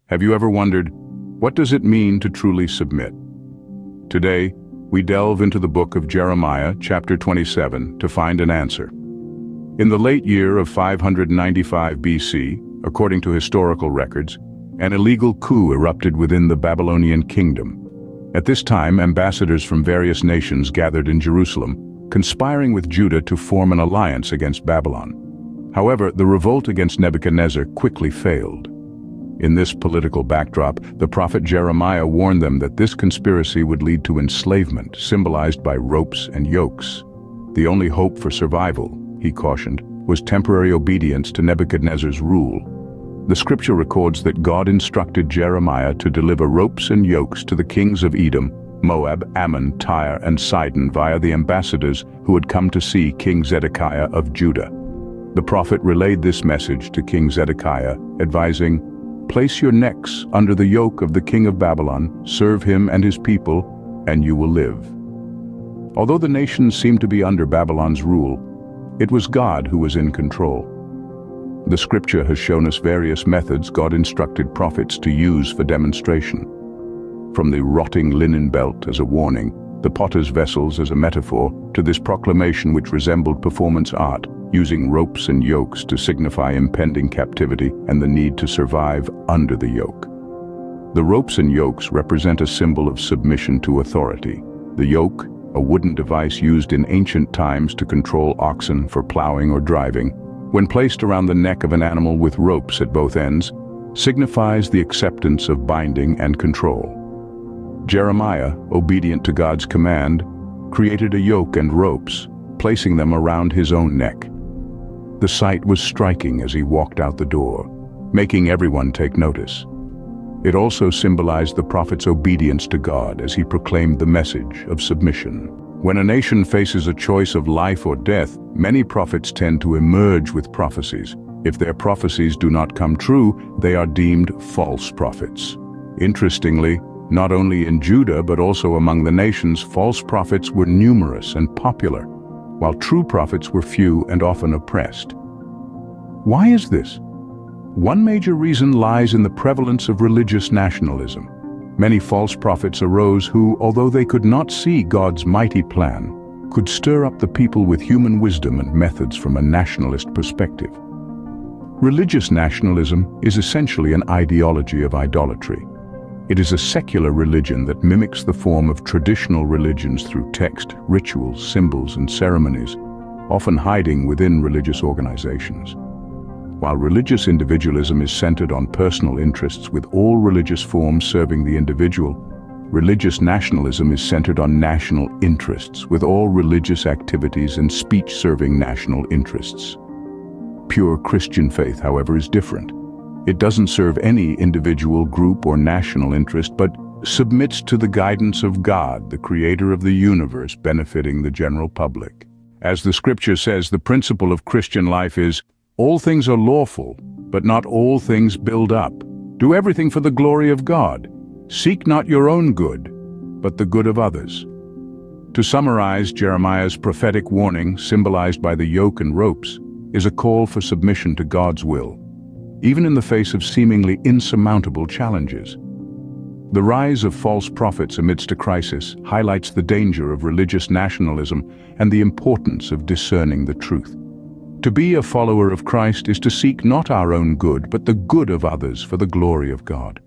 Have you ever wondered, what does it mean to truly submit? Today, we delve into the book of Jeremiah, chapter 27, to find an answer. In the late year of 595 BC, according to historical records, an illegal coup erupted within the Babylonian kingdom. At this time, ambassadors from various nations gathered in Jerusalem, conspiring with Judah to form an alliance against Babylon. However, the revolt against Nebuchadnezzar quickly failed. In this political backdrop, the prophet Jeremiah warned them that this conspiracy would lead to enslavement, symbolized by ropes and yokes. The only hope for survival, he cautioned, was temporary obedience to Nebuchadnezzar's rule. The scripture records that God instructed Jeremiah to deliver ropes and yokes to the kings of Edom, Moab, Ammon, Tyre, and Sidon via the ambassadors who had come to see King Zedekiah of Judah. The prophet relayed this message to King Zedekiah, advising, "Place your necks under the yoke of the king of Babylon, serve him and his people, and you will live." Although the nations seemed to be under Babylon's rule, it was God who was in control. The scripture has shown us various methods God instructed prophets to use for demonstration. From the rotting linen belt as a warning, the potter's vessels as a metaphor, to this proclamation which resembled performance art, using ropes and yokes to signify impending captivity and the need to survive under the yoke. The ropes and yokes represent a symbol of submission to authority. The yoke, a wooden device used in ancient times to control oxen for plowing or driving, when placed around the neck of an animal with ropes at both ends, signifies the acceptance of binding and control. Jeremiah, obedient to God's command, created a yoke and ropes, placing them around his own neck. The sight was striking as he walked out the door, making everyone take notice. It also symbolized the prophet's obedience to God as he proclaimed the message of submission. When a nation faces a choice of life or death, many prophets tend to emerge with prophecies. If their prophecies do not come true, they are deemed false prophets. Interestingly, not only in Judah but also among the nations, false prophets were numerous and popular, while true prophets were few and often oppressed. Why is this? One major reason lies in the prevalence of religious nationalism. Many false prophets arose who, although they could not see God's mighty plan, could stir up the people with human wisdom and methods from a nationalist perspective. Religious nationalism is essentially an ideology of idolatry. It is a secular religion that mimics the form of traditional religions through text, rituals, symbols, and ceremonies, often hiding within religious organizations. While religious individualism is centered on personal interests with all religious forms serving the individual, religious nationalism is centered on national interests with all religious activities and speech serving national interests. Pure Christian faith, however, is different. It doesn't serve any individual, group, or national interest, but submits to the guidance of God, the creator of the universe, benefiting the general public. As the scripture says, the principle of Christian life is, all things are lawful, but not all things build up. Do everything for the glory of God. Seek not your own good, but the good of others. To summarize, Jeremiah's prophetic warning, symbolized by the yoke and ropes, is a call for submission to God's will, even in the face of seemingly insurmountable challenges. The rise of false prophets amidst a crisis highlights the danger of religious nationalism and the importance of discerning the truth. To be a follower of Christ is to seek not our own good, but the good of others for the glory of God.